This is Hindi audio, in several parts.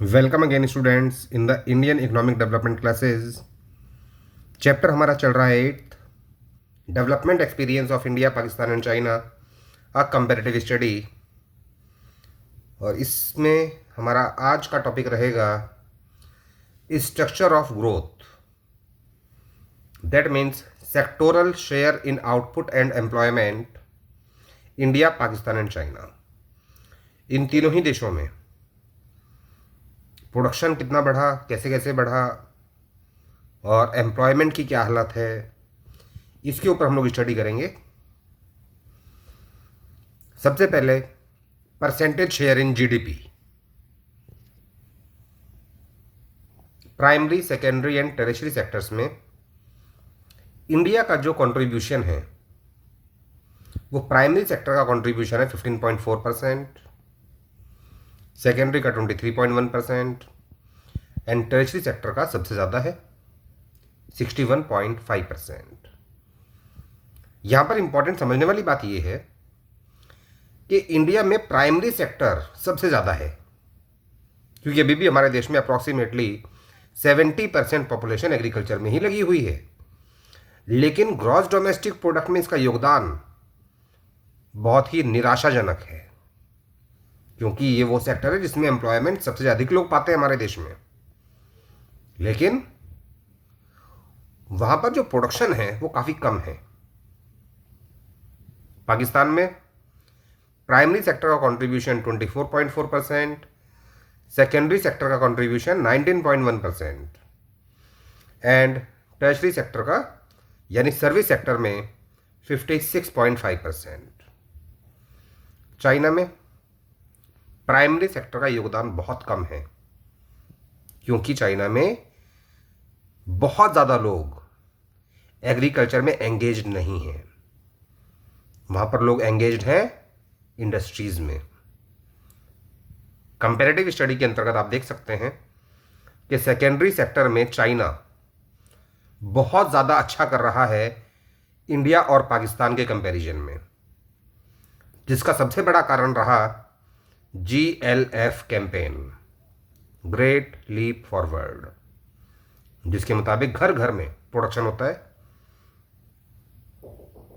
Welcome again students in the Indian economic development classes. Chapter हमारा चल रहा है 8th, development experience of India Pakistan and China, a comparative study. और इसमें हमारा आज का टॉपिक रहेगा structure of growth, that means sectoral share in output and employment, India, Pakistan and China. इन तीनों ही देशों में प्रोडक्शन कितना बढ़ा, कैसे कैसे बढ़ा, और एम्प्लॉयमेंट की क्या हालत है, इसके ऊपर हम लोग स्टडी करेंगे। सबसे पहले percentage share in GDP, primary, secondary and tertiary sectors में इंडिया का जो कंट्रीब्यूशन है वो प्राइमरी सेक्टर का कंट्रीब्यूशन है 15.4%, सेकेंडरी का 23.1% एंड टेरिशरी सेक्टर का सबसे ज़्यादा है 61.5%। यहाँ पर इंपॉर्टेंट समझने वाली बात यह है कि इंडिया में प्राइमरी सेक्टर सबसे ज़्यादा है, क्योंकि अभी भी हमारे देश में अप्रॉक्सीमेटली 70% पॉपुलेशन एग्रीकल्चर में ही लगी हुई है। लेकिन ग्रॉस डोमेस्टिक प्रोडक्ट में इसका योगदान बहुत ही निराशाजनक है, क्योंकि ये वो सेक्टर है जिसमें एम्प्लॉयमेंट सबसे अधिक लोग पाते हैं हमारे देश में, लेकिन वहां पर जो प्रोडक्शन है वो काफ़ी कम है। पाकिस्तान में प्राइमरी सेक्टर का कंट्रीब्यूशन 24.4%, सेकेंडरी सेक्टर का कंट्रीब्यूशन 19.1% एंड टर्शरी सेक्टर का यानी सर्विस सेक्टर में 56.5%। चाइना में प्राइमरी सेक्टर का योगदान बहुत कम है, क्योंकि चाइना में बहुत ज़्यादा लोग एग्रीकल्चर में एंगेज्ड नहीं हैं। वहाँ पर लोग एंगेज्ड हैं इंडस्ट्रीज़ में। कंपैरेटिव स्टडी के अंतर्गत आप देख सकते हैं कि सेकेंडरी सेक्टर में चाइना बहुत ज़्यादा अच्छा कर रहा है इंडिया और पाकिस्तान के कंपैरिजन में, जिसका सबसे बड़ा कारण रहा GLF campaign, great leap forward, जिसके मुताबिक घर घर में प्रोडक्शन होता है।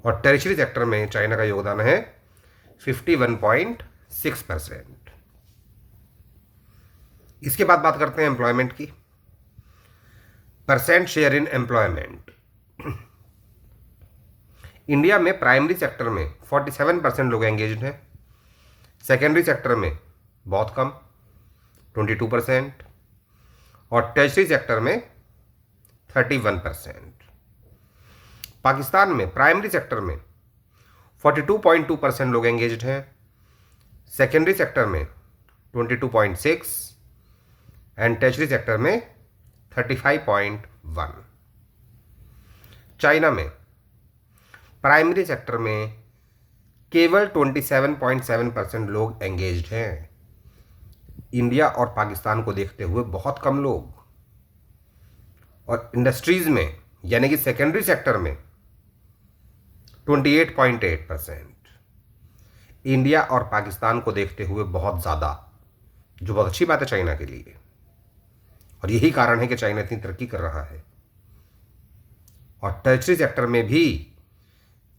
और टेरिशरी सेक्टर में चाइना का योगदान है 51.6%। इसके बाद बात करते हैं एम्प्लॉयमेंट की। Percent share in employment, India में प्राइमरी सेक्टर में 47% लोग एंगेज्ड हैं, सेकेंडरी सेक्टर में बहुत कम 22% और टेरिशरी सेक्टर में 31%। पाकिस्तान में प्राइमरी सेक्टर में 42.2% लोग एंगेज्ड हैं, सेकेंडरी सेक्टर में 22.6 एंड टेरिशरी सेक्टर में 35.1। चाइना में प्राइमरी सेक्टर में केवल 27.7% लोग एंगेज्ड हैं। इंडिया और पाकिस्तान को देखते हुए बहुत कम लोग। और इंडस्ट्रीज में यानी कि सेकेंडरी सेक्टर में 28.8%। इंडिया और पाकिस्तान को देखते हुए बहुत ज़्यादा, जो बहुत अच्छी बात है चाइना के लिए, और यही कारण है कि चाइना इतनी तरक्की कर रहा है। और टर्शरी सेक्टर में भी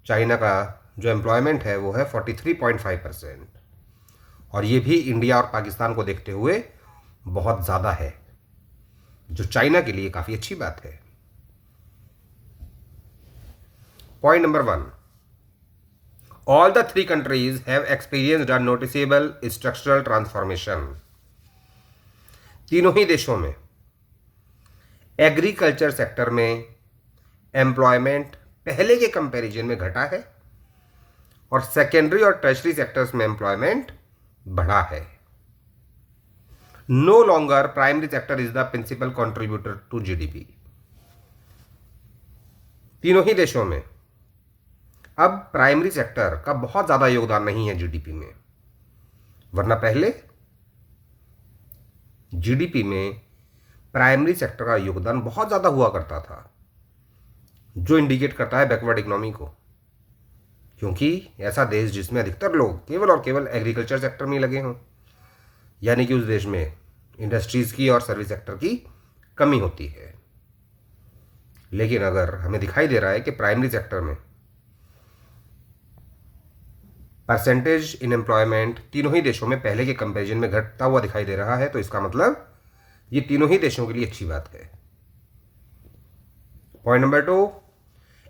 चाइना का जो एम्प्लॉयमेंट है वो है 43.5%, और ये भी इंडिया और पाकिस्तान को देखते हुए बहुत ज़्यादा है, जो चाइना के लिए काफ़ी अच्छी बात है। Point number 1, all the 3 countries have experienced a noticeable structural transformation। तीनों ही देशों में एग्रीकल्चर सेक्टर में एम्प्लॉयमेंट पहले के कंपैरिजन में घटा है, और सेकेंडरी और टर्शरी सेक्टर्स में एम्प्लॉयमेंट बढ़ा है। No longer primary sector is the principal contributor to GDP. तीनों ही देशों में अब प्राइमरी सेक्टर का बहुत ज़्यादा योगदान नहीं है जीडीपी में, वरना पहले जीडीपी में प्राइमरी सेक्टर का योगदान बहुत ज़्यादा हुआ करता था, जो इंडिकेट करता है बैकवर्ड इकोनॉमी को, क्योंकि ऐसा देश जिसमें अधिकतर लोग केवल और केवल एग्रीकल्चर सेक्टर में ही लगे हों, यानी कि उस देश में इंडस्ट्रीज की और सर्विस सेक्टर की कमी होती है। लेकिन अगर हमें दिखाई दे रहा है कि प्राइमरी सेक्टर में परसेंटेज इन एम्प्लॉयमेंट तीनों ही देशों में पहले के कंपैरिजन में घटता हुआ दिखाई दे रहा है, तो इसका मतलब ये तीनों ही देशों के लिए अच्छी बात है। Point number 2,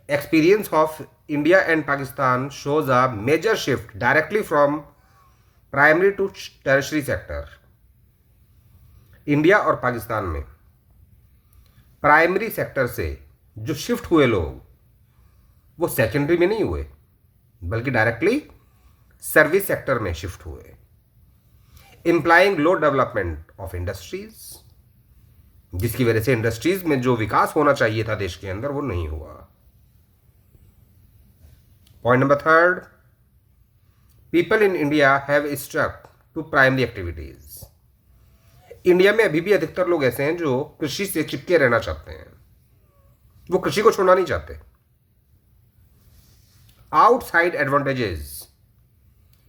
experience of India and Pakistan shows a major shift directly from primary to tertiary sector। India और पाकिस्तान में प्राइमरी सेक्टर से जो शिफ्ट हुए लोग वो सेकेंडरी में नहीं हुए, बल्कि डायरेक्टली सर्विस सेक्टर में शिफ्ट हुए, इंप्लाइंग लो डेवलपमेंट ऑफ इंडस्ट्रीज, जिसकी वजह से इंडस्ट्रीज में जो विकास होना चाहिए था देश के अंदर वो नहीं हुआ। Point number 3, people in India have stuck to primary activities. India में अभी भी अधिकतर लोग ऐसे हैं जो कृषि से चिपके रहना चाहते हैं, वो कृषि को छोड़ना नहीं चाहते। Outside advantages,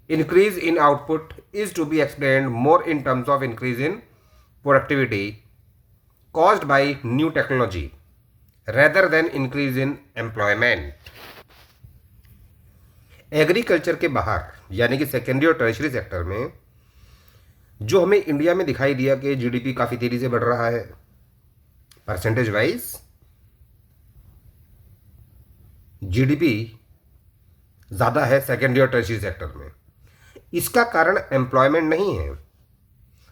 increase in output is to be explained more in terms of increase in productivity caused by new technology rather than increase in employment। Agriculture के बाहर यानी कि सेकेंडरी और टर्शियरी सेक्टर में जो हमें इंडिया में दिखाई दिया कि जीडीपी काफ़ी तेजी से बढ़ रहा है परसेंटेज वाइज, जीडीपी ज़्यादा है सेकेंडरी और टर्शियरी सेक्टर में, इसका कारण एम्प्लॉयमेंट नहीं है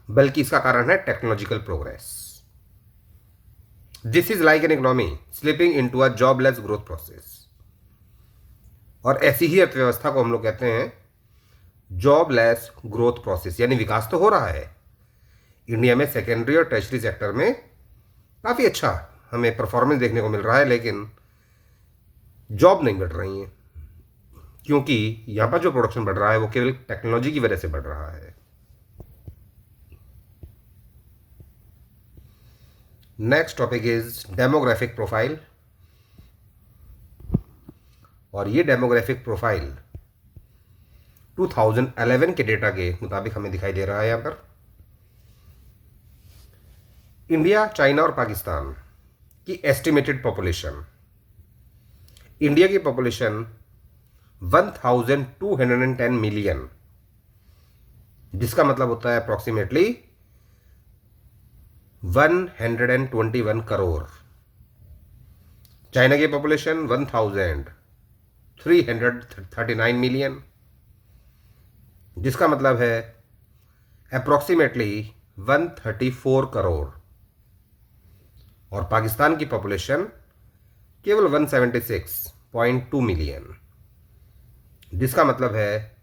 बल्कि इसका कारण है technological progress. This is like an economy slipping into a jobless growth process. और ऐसी ही अर्थव्यवस्था को हम लोग कहते हैं जॉबलेस ग्रोथ प्रोसेस, यानी विकास तो हो रहा है इंडिया में सेकेंडरी और टर्शियरी सेक्टर में काफ़ी अच्छा हमें परफॉर्मेंस देखने को मिल रहा है, लेकिन जॉब नहीं बढ़ रही है क्योंकि यहाँ पर जो प्रोडक्शन बढ़ रहा है वो केवल टेक्नोलॉजी की वजह से बढ़ रहा है। Next topic is demographic profile, और ये डेमोग्राफिक प्रोफाइल 2011 के डेटा के मुताबिक हमें दिखाई दे रहा है। यहाँ पर इंडिया, चाइना और पाकिस्तान की एस्टिमेटेड पॉपुलेशन, इंडिया की पॉपुलेशन 1210 मिलियन, जिसका मतलब होता है अप्रॉक्सीमेटली 121 करोड़। चाइना की पॉपुलेशन 1339 मिलियन, जिसका मतलब है अप्रॉक्सीमेटली 134 करोड़। और पाकिस्तान की पॉपुलेशन केवल 176.2 मिलियन, जिसका मतलब है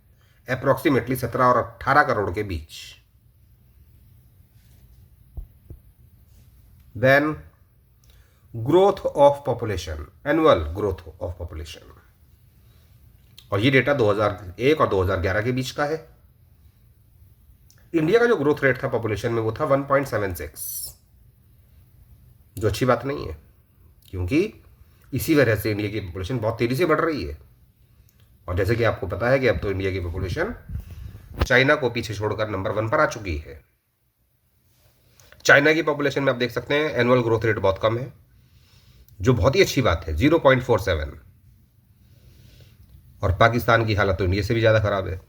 अप्रॉक्सीमेटली 17 और 18 करोड़ के बीच। Then growth of population, annual growth of population, और ये डेटा 2001 और 2011 के बीच का है। इंडिया का जो ग्रोथ रेट था पॉपुलेशन में वो था 1.76, जो अच्छी बात नहीं है क्योंकि इसी वजह से इंडिया की पॉपुलेशन बहुत तेजी से बढ़ रही है। और जैसे कि आपको पता है कि अब तो इंडिया की पॉपुलेशन चाइना को पीछे छोड़कर नंबर 1 पर आ चुकी है। चाइना की पॉपुलेशन में आप देख सकते हैं एनुअल ग्रोथ रेट बहुत कम है, जो बहुत ही अच्छी बात है, 0.47। और पाकिस्तान की हालत तो इंडिया से भी ज़्यादा खराब है।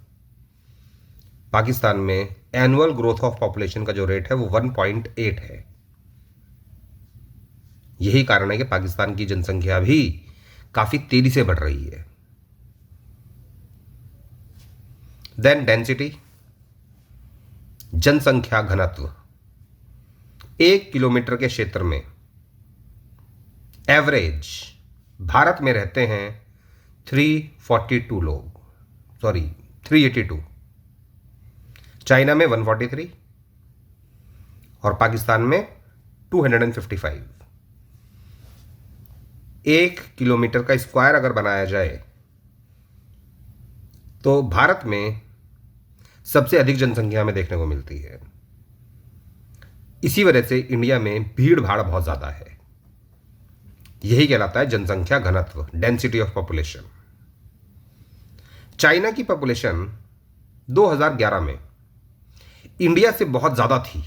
पाकिस्तान में एनुअल ग्रोथ ऑफ पॉपुलेशन का जो रेट है वो 1.8 है। यही कारण है कि पाकिस्तान की जनसंख्या भी काफ़ी तेजी से बढ़ रही है। देन डेंसिटी, जनसंख्या घनत्व, 1 किलोमीटर के क्षेत्र में एवरेज भारत में रहते हैं 342 लोग, 382। चाइना में 143 और पाकिस्तान में 255। 1 किलोमीटर का स्क्वायर अगर बनाया जाए तो भारत में सबसे अधिक जनसंख्या में देखने को मिलती है। इसी वजह से इंडिया में भीड़ भाड़ बहुत ज़्यादा है। यही कहलाता है जनसंख्या घनत्व, डेंसिटी ऑफ पॉपुलेशन। चाइना की पॉपुलेशन 2011 में इंडिया से बहुत ज़्यादा थी,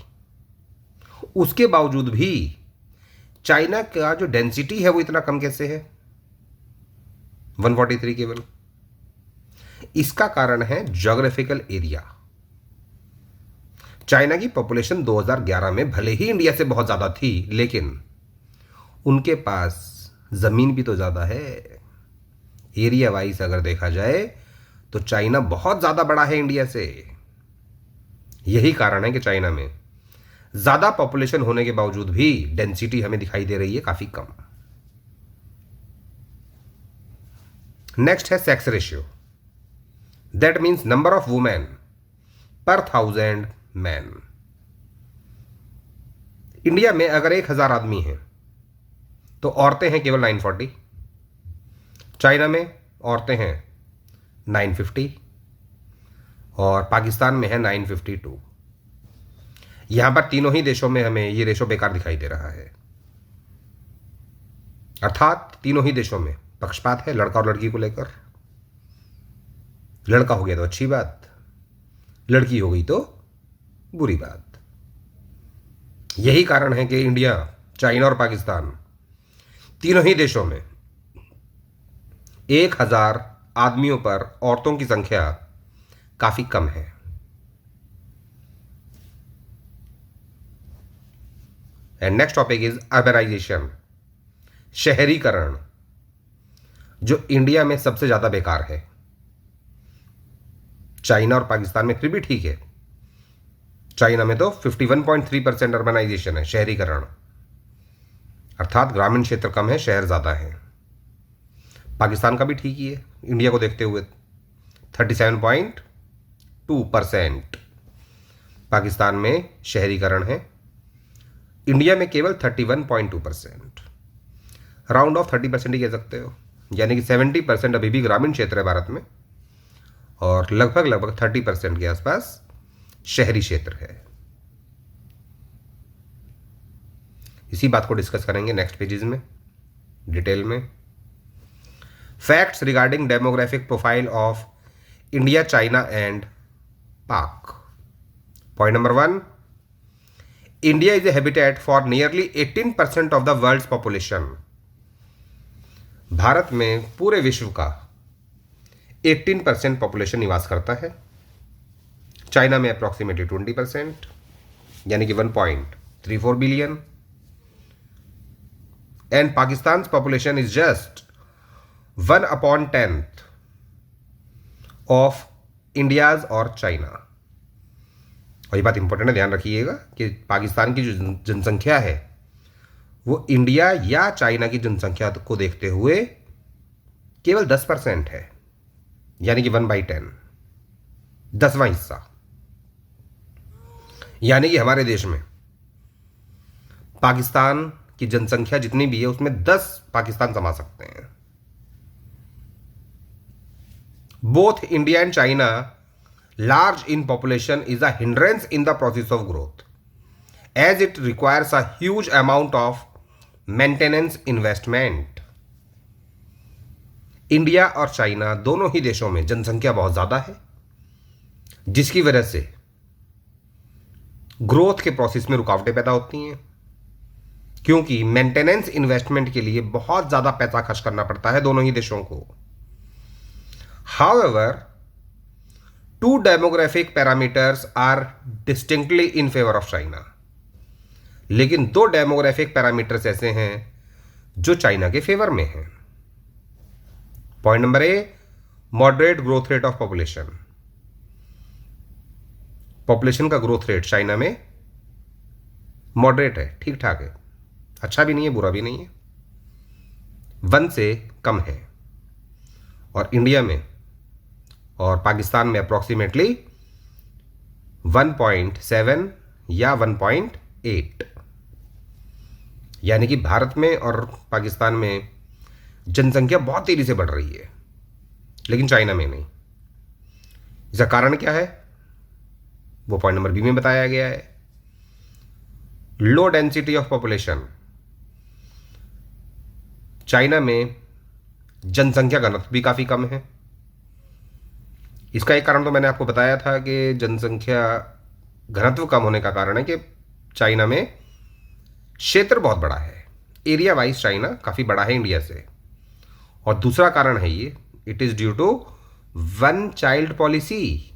उसके बावजूद भी चाइना का जो डेंसिटी है वो इतना कम कैसे है, 143 केवल। इसका कारण है ज्योग्राफिकल एरिया। चाइना की पॉपुलेशन 2011 में भले ही इंडिया से बहुत ज्यादा थी, लेकिन उनके पास जमीन भी तो ज्यादा है। एरिया वाइज अगर देखा जाए तो चाइना बहुत ज्यादा बड़ा है इंडिया से। यही कारण है कि चाइना में ज्यादा पॉपुलेशन होने के बावजूद भी डेंसिटी हमें दिखाई दे रही है काफी कम। नेक्स्ट है sex ratio, that means number of women पर 1000 मैन। इंडिया में अगर 1000 आदमी हैं तो औरतें हैं केवल 940, चाइना में औरतें हैं 950 और पाकिस्तान में है 952। यहां पर तीनों ही देशों में हमें ये रेशो बेकार दिखाई दे रहा है, अर्थात तीनों ही देशों में पक्षपात है लड़का और लड़की को लेकर। लड़का हो गया तो अच्छी बात, लड़की हो गई तो बुरी बात। यही कारण है कि इंडिया, चाइना और पाकिस्तान तीनों ही देशों में 1000 आदमियों पर औरतों की संख्या काफी कम है। And next topic is urbanisation, शहरीकरण, जो इंडिया में सबसे ज्यादा बेकार है। चाइना और पाकिस्तान में फिर भी ठीक है। चाइना में तो 51.3% अर्बनाइजेशन है, शहरीकरण, अर्थात ग्रामीण क्षेत्र कम है, शहर ज्यादा है। पाकिस्तान का भी ठीक ही है, इंडिया को देखते हुए 37.2% पाकिस्तान में शहरीकरण है, इंडिया में केवल 31.2%, राउंड ऑफ 30% ही कह सकते हो। यानी कि 70% अभी भी ग्रामीण क्षेत्र है भारत में और लगभग 30% के आसपास शहरी क्षेत्र है। इसी बात को डिस्कस करेंगे नेक्स्ट पेजेस में डिटेल में। Facts regarding demographic profile of India, China and Pak. Point number 1, India is a habitat for nearly 18% of the world's population. Bharat में पूरे विश्व का 18% पॉपुलेशन निवास करता है। चाइना में अप्रॉक्सीमेटली 20%, यानी कि 1.34 billion. And Pakistan population is just 1/10 of India's और चाइना। और ये बात इंपॉर्टेंट है, ध्यान रखिएगा कि पाकिस्तान की जो जनसंख्या है वो इंडिया या चाइना की जनसंख्या को देखते हुए केवल 10% है, यानी कि 1/10, 10वां हिस्सा। यानी कि हमारे देश में पाकिस्तान की जनसंख्या जितनी भी है उसमें 10 पाकिस्तान समा सकते हैं। Both India and China large in population is a hindrance in the process of growth as it requires a huge amount of maintenance investment. India और चाइना दोनों ही देशों में जनसंख्या बहुत ज्यादा है, जिसकी वजह से ग्रोथ के प्रोसेस में रुकावटें पैदा होती हैं, क्योंकि मेंटेनेंस इन्वेस्टमेंट के लिए बहुत ज्यादा पैसा खर्च करना पड़ता है दोनों ही देशों को। However, two demographic parameters are distinctly in favour of China. लेकिन 2 डेमोग्राफिक पैरामीटर्स ऐसे हैं जो चाइना के फेवर में हैं। Point number A, moderate growth rate of population. Population का ग्रोथ रेट चाइना में मॉडरेट है, ठीक ठाक है, अच्छा भी नहीं है बुरा भी नहीं है, 1 से कम है। और इंडिया में और पाकिस्तान में अप्रॉक्सीमेटली 1.7 या 1.8। यानी कि भारत में और पाकिस्तान में जनसंख्या बहुत तेजी से बढ़ रही है, लेकिन चाइना में नहीं। इसका कारण क्या है वो पॉइंट नंबर बी में बताया गया है। Low density of population. China में जनसंख्या घनत्व भी काफी कम है। इसका एक कारण तो मैंने आपको बताया था कि जनसंख्या घनत्व कम होने का कारण है कि चाइना में क्षेत्र बहुत बड़ा है, एरिया वाइज चाइना काफ़ी बड़ा है इंडिया से। और दूसरा कारण है ये, it is due to one child policy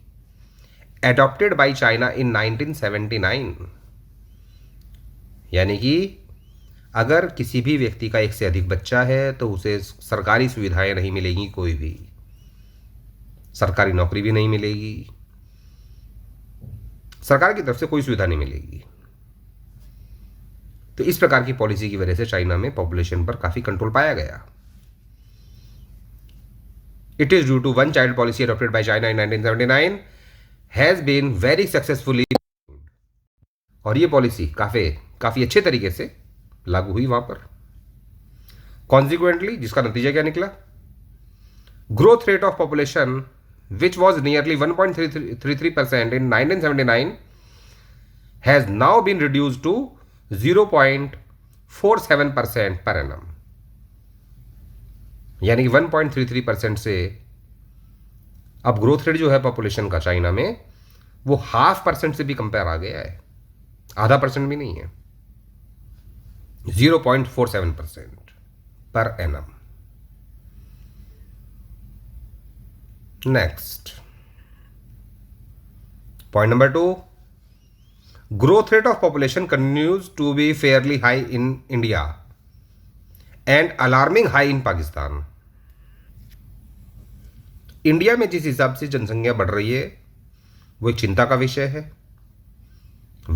adopted by China in 1979। यानी कि अगर किसी भी व्यक्ति का एक से अधिक बच्चा है तो उसे सरकारी सुविधाएं नहीं मिलेगी, कोई भी सरकारी नौकरी भी नहीं मिलेगी, सरकार की तरफ से कोई सुविधा नहीं मिलेगी। तो इस प्रकार की पॉलिसी की वजह से चाइना में पॉपुलेशन पर काफी कंट्रोल पाया गया। It is due to one child policy adopted by China in 1979 has been very successfully, और ये पॉलिसी काफी अच्छे तरीके से लागू हुई वहां पर। कॉन्सिक्वेंटली जिसका नतीजा क्या निकला, growth rate of population which was nearly 1.33% in 1979 has now been reduced to 0.47% per annum। यानी कि 1.33% से अब ग्रोथ रेट जो है पॉपुलेशन का चाइना में वो 0.5% से भी कंपेयर आ गया है, आधा परसेंट भी नहीं है, 0.47% per annum. Next, point number 2, growth rate of population continues to be fairly high in India and alarming high in Pakistan। India में जिस हिसाब से जनसंख्या बढ़ रही है वो एक चिंता का विषय है।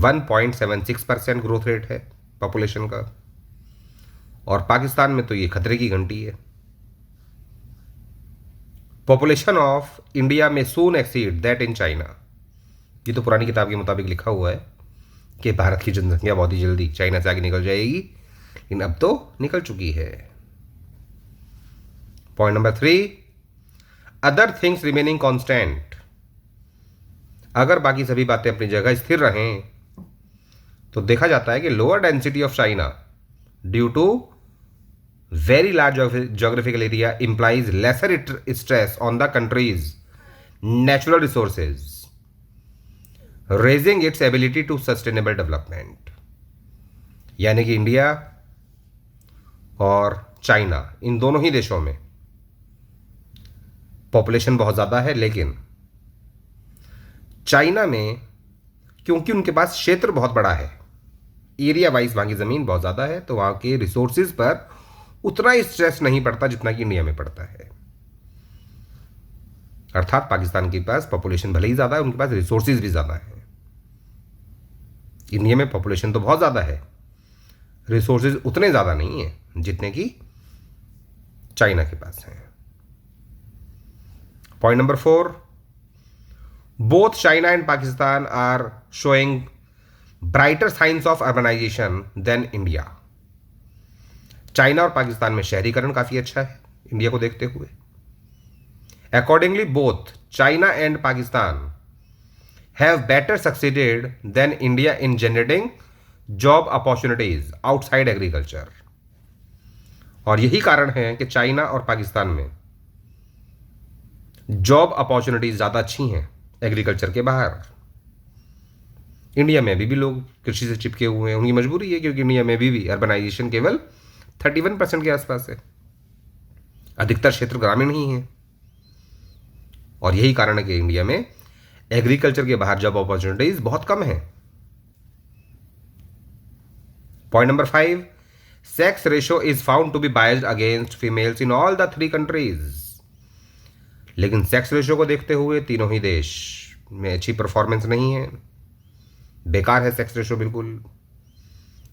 1.76% ग्रोथ रेट है पॉपुलेशन का, और पाकिस्तान में तो ये खतरे की घंटी है। पॉपुलेशन ऑफ इंडिया में सून एक्सीड दैट इन चाइना। ये तो पुरानी किताब के मुताबिक लिखा हुआ है कि भारत की जनसंख्या बहुत ही जल्दी चाइना से आगे निकल जाएगी, लेकिन अब तो निकल चुकी है। Point number 3, other things remaining constant. अगर बाकी सभी बातें अपनी जगह स्थिर रहें तो देखा जाता है कि lower density of China due to very large geographical area implies lesser stress on the country's natural resources, raising its ability to sustainable development। यानी कि इंडिया और चाइना इन दोनों ही देशों में पॉपुलेशन बहुत ज़्यादा है, लेकिन चाइना में क्योंकि उनके पास क्षेत्र बहुत बड़ा है, एरिया वाइज वहाँ की ज़मीन बहुत ज़्यादा है, तो वहाँ के रिसोर्सेज पर उतना ही स्ट्रेस नहीं पड़ता जितना कि इंडिया में पड़ता है। अर्थात पाकिस्तान के पास पॉपुलेशन भले ही ज़्यादा है, उनके पास रिसोर्सेज भी ज़्यादा है। इंडिया में पॉपुलेशन तो बहुत ज़्यादा है, रिसोर्सेज उतने ज़्यादा नहीं है जितने कि चाइना के पास हैं। Point number 4, both China and Pakistan are showing brighter science of urbanisation than India. China और पाकिस्तान में शहरीकरण काफी अच्छा है इंडिया को देखते हुए। Accordingly both China and Pakistan have better succeeded than India in generating job opportunities outside agriculture. और यही कारण है कि चाइना और पाकिस्तान में जॉब अपॉर्चुनिटीज ज्यादा अच्छी हैं एग्रीकल्चर के बाहर। इंडिया में भी लोग कृषि से चिपके हुए हैं, उनकी मजबूरी है, क्योंकि इंडिया में भी अर्बनाइजेशन केवल 31% के आसपास है, अधिकतर क्षेत्र ग्रामीण ही है। और यही कारण है कि इंडिया में एग्रीकल्चर के बाहर जॉब अपॉर्चुनिटीज बहुत कम है। Point number 5, sex ratio is found to be biased against females in all the 3 countries. लेकिन सेक्स रेशो को देखते हुए तीनों ही देश में अच्छी परफॉर्मेंस नहीं है, बेकार है सेक्स रेशो बिल्कुल।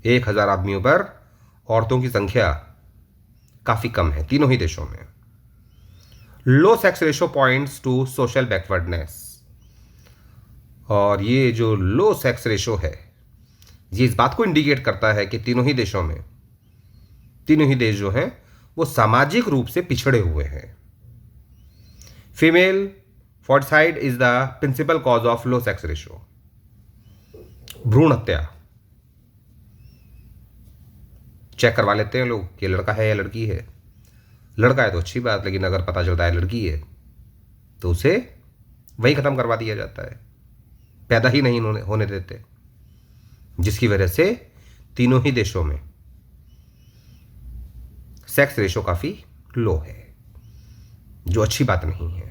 1000 आदमियों पर औरतों की संख्या काफी कम है तीनों ही देशों में। Low sex ratio points to social backwardness. और ये जो लो सेक्स रेशो है ये इस बात को इंडिकेट करता है कि तीनों ही देश जो हैं वो सामाजिक रूप से पिछड़े हुए हैं। Female foeticide is the principal cause of low sex ratio. भ्रूण हत्या चेक करवा लेते हैं लोग कि लड़का है या लड़की है। लड़का है तो अच्छी बात, लेकिन अगर पता चलता है लड़की है तो उसे वही खत्म करवा दिया जाता है, पैदा ही नहीं होने देते, जिसकी वजह से तीनों ही देशों में सेक्स रेशो काफी लो है, जो अच्छी बात नहीं है।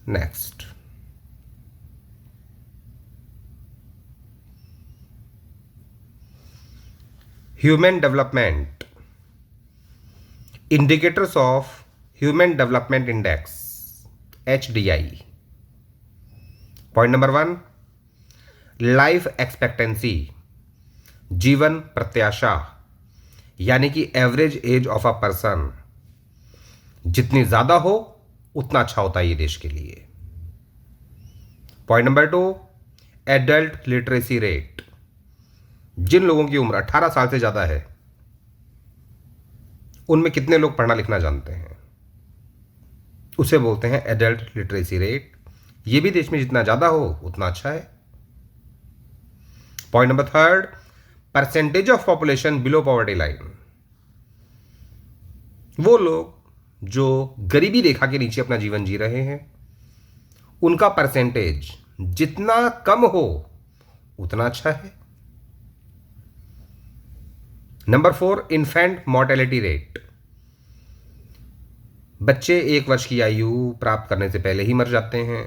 Next, human development, indicators of human development index HDI। Point number 1, life expectancy, जीवन प्रत्याशा, यानी कि average age of a person जितनी ज्यादा हो उतना अच्छा होता है ये देश के लिए। Point number 2, adult literacy rate, जिन लोगों की उम्र 18 साल से ज्यादा है उनमें कितने लोग पढ़ना लिखना जानते हैं, उसे बोलते हैं एडल्ट लिटरेसी रेट। ये भी देश में जितना ज्यादा हो उतना अच्छा है। Point number 3, percentage of population below poverty line, वो लोग जो गरीबी रेखा के नीचे अपना जीवन जी रहे हैं उनका परसेंटेज जितना कम हो उतना अच्छा है। नंबर 4, इन्फेंट मॉर्टेलिटी रेट, बच्चे 1 वर्ष की आयु प्राप्त करने से पहले ही मर जाते हैं।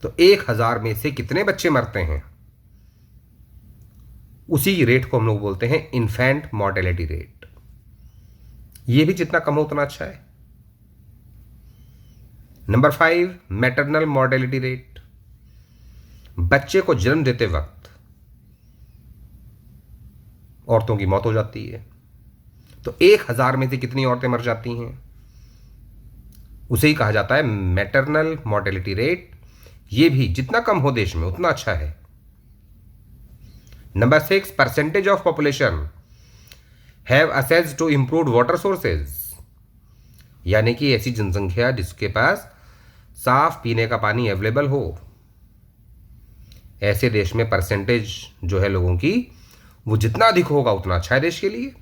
तो 1000 में से कितने बच्चे मरते हैं, उसी रेट को हम लोग बोलते हैं इन्फेंट मॉर्टेलिटी रेट। ये भी जितना कम हो उतना अच्छा है। नंबर 5, मैटरनल मॉर्टेलिटी रेट, बच्चे को जन्म देते वक्त औरतों की मौत हो जाती है। तो 1000 में से कितनी औरतें मर जाती हैं, उसे ही कहा जाता है मैटरनल मॉर्टेलिटी रेट। ये भी जितना कम हो देश में उतना अच्छा है। Number 6, percentage of population have access to improve water sources, यानी कि ऐसी जनसंख्या जिसके पास साफ पीने का पानी अवेलेबल हो, ऐसे देश में परसेंटेज जो है लोगों की वो जितना अधिक होगा उतना अच्छा है देश के लिए।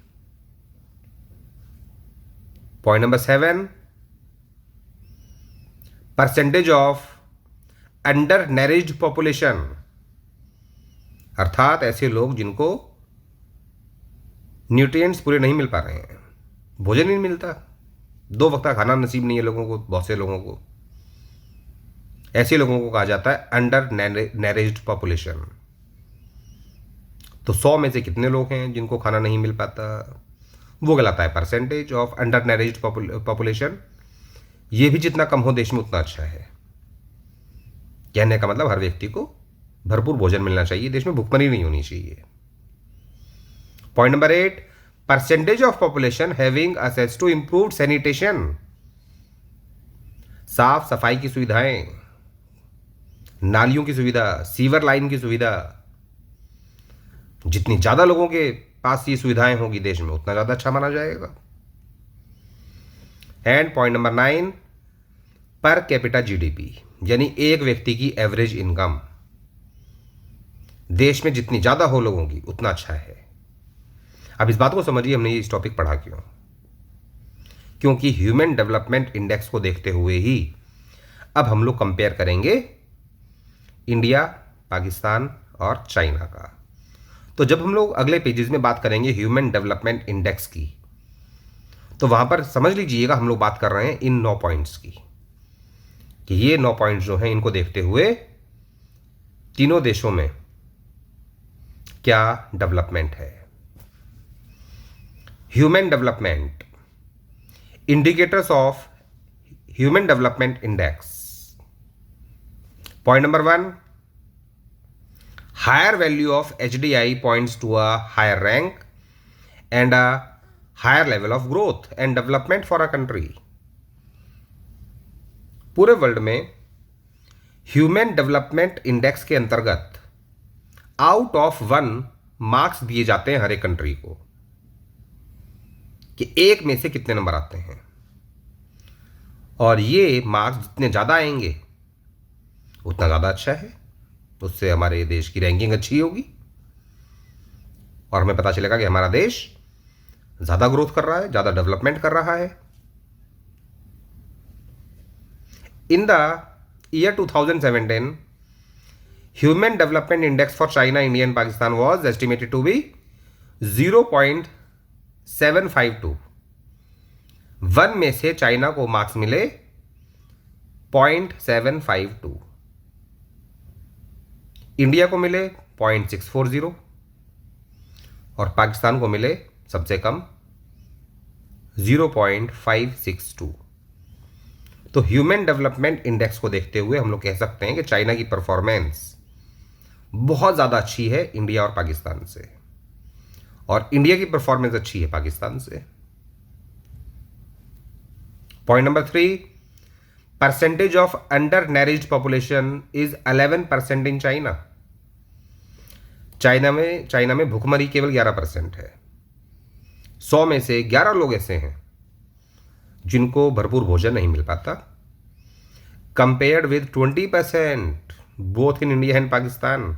Point number 7, percentage of under nourished population, अर्थात ऐसे लोग जिनको न्यूट्रिएंट्स पूरे नहीं मिल पा रहे हैं, भोजन नहीं मिलता, 2 वक्त का खाना नसीब नहीं है लोगों को, बहुत से लोगों को, ऐसे लोगों को कहा जाता है अंडर नरिश्ड पॉपुलेशन। तो 100 में से कितने लोग हैं जिनको खाना नहीं मिल पाता, वो कहलाता है percentage of under nourished population. ये भी जितना कम हो देश में उतना अच्छा है। कहने का मतलब हर व्यक्ति को भरपूर भोजन मिलना चाहिए, देश में भुखमरी नहीं होनी चाहिए। Point number 8, percentage of population having access to improved sanitation, साफ सफाई की सुविधाएं, नालियों की सुविधा, सीवर लाइन की सुविधा, जितनी ज्यादा लोगों के पास ये सुविधाएं होगी देश में उतना ज्यादा अच्छा माना जाएगा। And point number 9, per capita GDP, यानी एक व्यक्ति की एवरेज इनकम, देश में जितनी ज्यादा हो लोगों की उतना अच्छा है। अब इस बात को समझिए हमने ये इस टॉपिक पढ़ा क्यों, क्योंकि ह्यूमन डेवलपमेंट इंडेक्स को देखते हुए ही अब हम लोग कंपेयर करेंगे इंडिया, पाकिस्तान और चाइना का। तो जब हम लोग अगले पेजेस में बात करेंगे ह्यूमन डेवलपमेंट इंडेक्स की, तो वहां पर समझ लीजिएगा हम लोग बात कर रहे हैं इन 9 पॉइंट्स की, कि ये 9 पॉइंट्स जो हैं इनको देखते हुए तीनों देशों में क्या डेवलपमेंट है। Human development, indicators of human development index. Point number 1, higher value of HDI points to a higher rank and a higher level of growth and development for a country। पूरे वर्ल्ड में ह्यूमन डेवलपमेंट इंडेक्स के अंतर्गत आउट ऑफ 1 मार्क्स दिए जाते हैं हर एक कंट्री को, कि 1 में से कितने नंबर आते हैं, और ये मार्क्स जितने ज्यादा आएंगे उतना ज्यादा अच्छा है, उससे हमारे देश की रैंकिंग अच्छी होगी और हमें पता चलेगा कि हमारा देश ज्यादा ग्रोथ कर रहा है, ज्यादा डेवलपमेंट कर रहा है। In the year 2017 human development index for China, India and Pakistan was estimated to be 0.752। 1 में से चाइना को मार्क्स मिले 0.752, इंडिया को मिले 0.640 और पाकिस्तान को मिले सबसे कम 0.562। तो ह्यूमन डेवलपमेंट इंडेक्स को देखते हुए हम लोग कह सकते हैं कि चाइना की परफॉर्मेंस बहुत ज़्यादा अच्छी है इंडिया और पाकिस्तान से, और इंडिया की परफॉर्मेंस अच्छी है पाकिस्तान से। Point number 3, percentage of under nourished population is 11% in China. China में भूखमरी केवल 11% है। 100 में से 11 लोग ऐसे हैं जिनको भरपूर भोजन नहीं मिल पाता, compared with 20% both in India and Pakistan.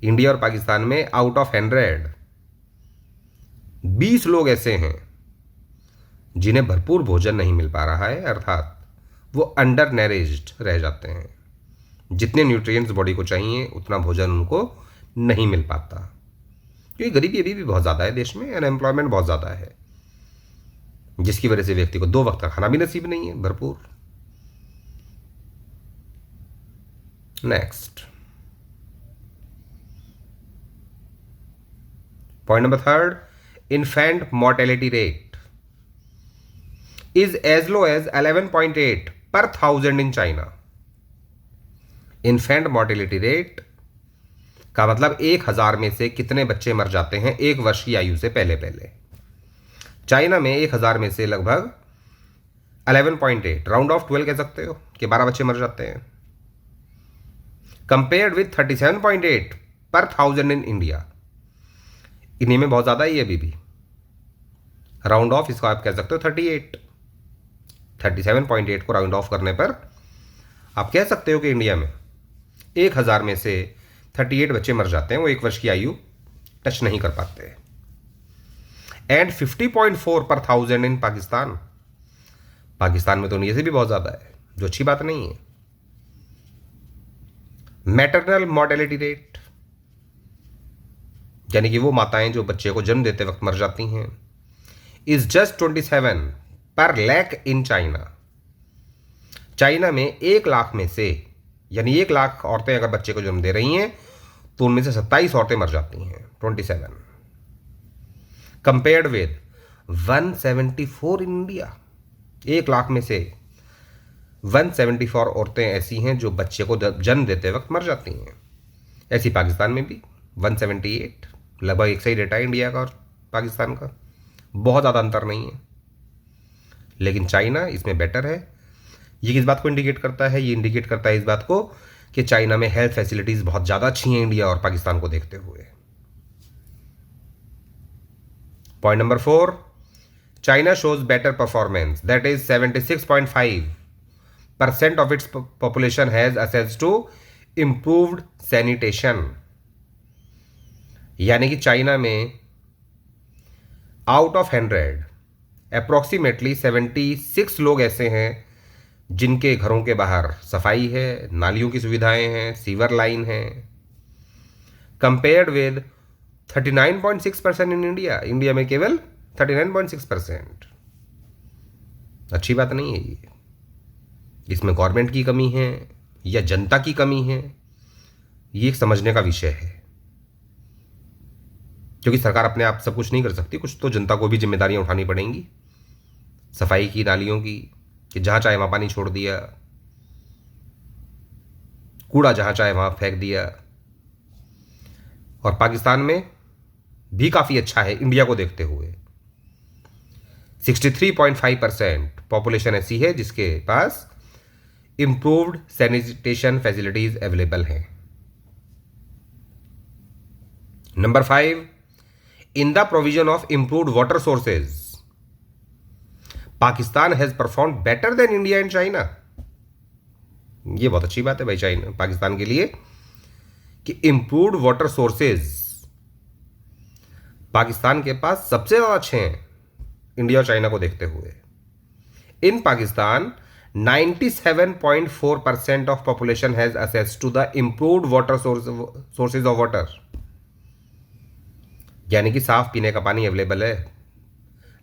India और पाकिस्तान में आउट ऑफ 100 20 लोग ऐसे हैं जिन्हें भरपूर भोजन नहीं मिल पा रहा है, अर्थात वो अंडर नरिश्ड रह जाते हैं। जितने न्यूट्रिएंट्स बॉडी को चाहिए उतना भोजन उनको नहीं मिल पाता, क्योंकि गरीबी अभी भी बहुत ज़्यादा है देश में, अनएम्प्लॉयमेंट बहुत ज़्यादा है, जिसकी वजह से व्यक्ति को 2 वक्त का खाना भी नसीब नहीं है भरपूर। Next, point number 3, infant mortality rate is as low as 11.8 per 1000 in China. Infant mortality rate का मतलब 1000 में से कितने बच्चे मर जाते हैं 1 वर्ष की आयु से पहले पहले। चाइना में 1000 में से लगभग 11.8, राउंड ऑफ 12 कह सकते हो कि 12 बच्चे मर जाते हैं, कंपेयर्ड विथ 37.8 पर 1000 इन इंडिया। इंडिया में बहुत ज़्यादा ही है अभी भी, राउंड ऑफ इसको आप कह सकते हो 38। 37.8 को राउंड ऑफ करने पर आप कह सकते हो कि इंडिया में 1000 में से 38 बच्चे मर जाते हैं, वो 1 वर्ष की आयु टच नहीं कर पाते। एंड 50.4 पर 1000 इन पाकिस्तान। पाकिस्तान में तो इंडिया से भी बहुत ज़्यादा है, जो अच्छी बात नहीं है। मैटरनल मोर्टेलिटी रेट, यानी कि वो माताएं जो बच्चे को जन्म देते वक्त मर जाती हैं, इज जस्ट 27 पर लाख इन चाइना। चाइना में 1 लाख में से, यानी 1 लाख औरतें अगर बच्चे को जन्म दे रही हैं तो उनमें से 27 औरतें मर जाती हैं, 27, compared with 174 in India. 1 lakh में से 174 औरतें ऐसी हैं जो बच्चे को जन्म देते वक्त मर जाती हैं। ऐसी पाकिस्तान में भी 178, लगभग एक सही डेटा है इंडिया का और पाकिस्तान का, बहुत ज़्यादा अंतर नहीं है। लेकिन चाइना इसमें बेटर है। ये किस बात को इंडिकेट करता है? ये इंडिकेट करता है इस बात को कि चाइना में हेल्थ फैसिलिटीज़ बहुत ज़्यादा अच्छी हैं इंडिया और पाकिस्तान को देखते हुए। Point number 4, China shows better performance, that is 76.5% of its population has access to improved sanitation. यानी कि चाइना में आउट ऑफ 100 अप्रॉक्सीमेटली 76 लोग ऐसे हैं जिनके घरों के बाहर सफाई है, नालियों की सुविधाएं हैं, सीवर लाइन है, compared with 39.6% in India. India में केवल 39.6%। अच्छी बात नहीं है ये। इसमें गवर्नमेंट की कमी है या जनता की कमी है, ये एक समझने का विषय है, क्योंकि सरकार अपने आप सब कुछ नहीं कर सकती, कुछ तो जनता को भी जिम्मेदारियां उठानी पड़ेंगी। सफाई की, नालियों की, कि जहां चाहे वहां पानी छोड़ दिया, कूड़ा जहां चाहे वहां फेंक दिया। और पाकिस्तान में भी काफ़ी अच्छा है इंडिया को देखते हुए। 63.5% पॉपुलेशन ऐसी है जिसके पास इंप्रूव्ड सैनिटेशन फैसिलिटीज अवेलेबल हैं। Number 5, in the provision of improved water sources Pakistan has perform better than India and China. ये बहुत अच्छी बात है भाई चाइना पाकिस्तान के लिए कि इंप्रूव्ड वाटर सोर्सेज पाकिस्तान के पास सबसे ज़्यादा अच्छे हैं इंडिया और चाइना को देखते हुए। In Pakistan 97.4% of population has access to the improved water sources of water, यानी कि साफ पीने का पानी अवेलेबल है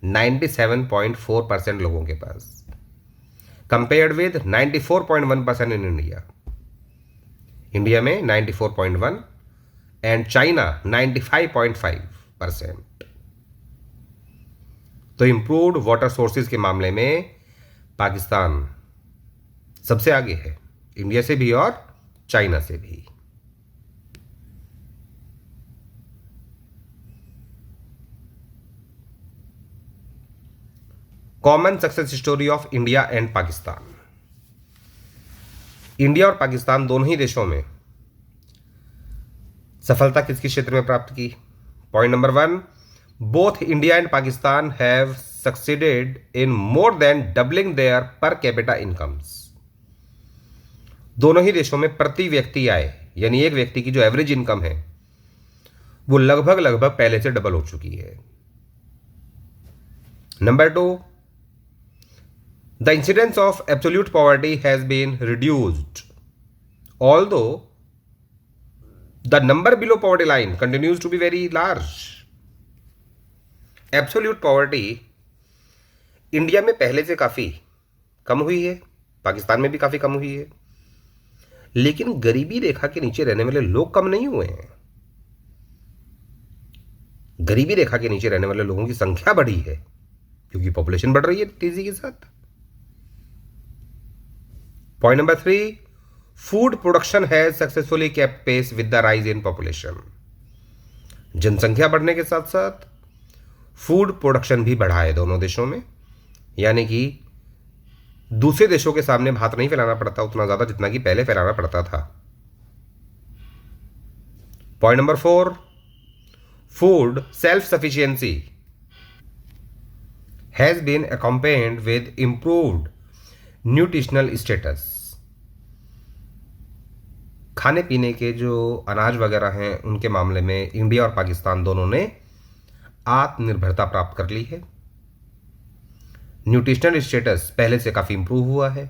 97.4% लोगों के पास, compared with 94.1% in India. India में 94.1 एंड चाइना 95.5%। तो इंप्रूव्ड वाटर सोर्सेज के मामले में पाकिस्तान सबसे आगे है, इंडिया से भी और चाइना से भी। Common success story of India and Pakistan. India और पाकिस्तान दोनों ही देशों में सफलता किस किस क्षेत्र में प्राप्त की? Point number 1, both India and Pakistan have succeeded in more than doubling there per capita incomes. दोनों ही देशों में प्रति व्यक्ति आय, यानी एक व्यक्ति की जो एवरेज इनकम है वो लगभग पहले से डबल हो चुकी है। Number 2, the incidence of absolute poverty has been reduced, although the number below poverty line continues to be very large. Absolute poverty India में पहले से काफ़ी कम हुई है, पाकिस्तान में भी काफ़ी कम हुई है, लेकिन गरीबी रेखा के नीचे रहने वाले लोग कम नहीं हुए हैं। गरीबी रेखा के नीचे रहने वाले लोगों की संख्या बढ़ी है क्योंकि पॉपुलेशन बढ़ रही है तेजी के साथ। Point number 3, food production has successfully kept pace with the rise in population. जनसंख्या बढ़ने के साथ साथ फूड प्रोडक्शन भी बढ़ा है दोनों देशों में, यानी कि दूसरे देशों के सामने हाथ नहीं फैलाना पड़ता उतना ज्यादा जितना कि पहले फैलाना पड़ता था। Point number 4, food self sufficiency has been accompanied with improved nutritional status. खाने पीने के जो अनाज वगैरह हैं उनके मामले में इंडिया और पाकिस्तान दोनों ने आत्मनिर्भरता प्राप्त कर ली है। न्यूट्रिशनल स्टेटस पहले से काफ़ी इंप्रूव हुआ है,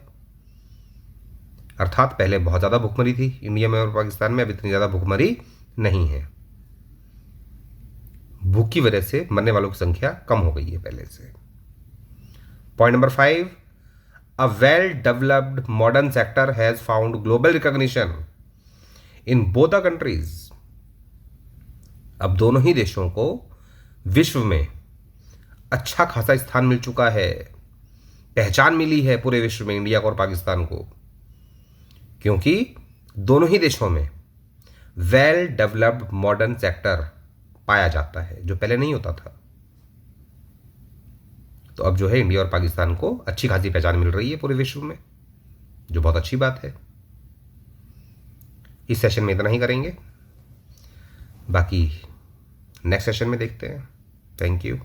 अर्थात पहले बहुत ज़्यादा भुखमरी थी इंडिया में और पाकिस्तान में, अब इतनी ज़्यादा भुखमरी नहीं है। भूख की वजह से मरने वालों की संख्या कम हो गई है पहले से। Point number 5, a well-developed modern sector has found global recognition in both the countries. अब दोनों ही देशों को विश्व में अच्छा खासा स्थान मिल चुका है, पहचान मिली है पूरे विश्व में इंडिया को और पाकिस्तान को, क्योंकि दोनों ही देशों में वेल डेवलप्ड मॉडर्न सेक्टर पाया जाता है जो पहले नहीं होता था। तो अब जो है इंडिया और पाकिस्तान को अच्छी खासी पहचान मिल रही है पूरे विश्व में, जो बहुत अच्छी बात है। इस सेशन में इतना ही करेंगे, बाकी नेक्स्ट सेशन में देखते हैं। Thank you.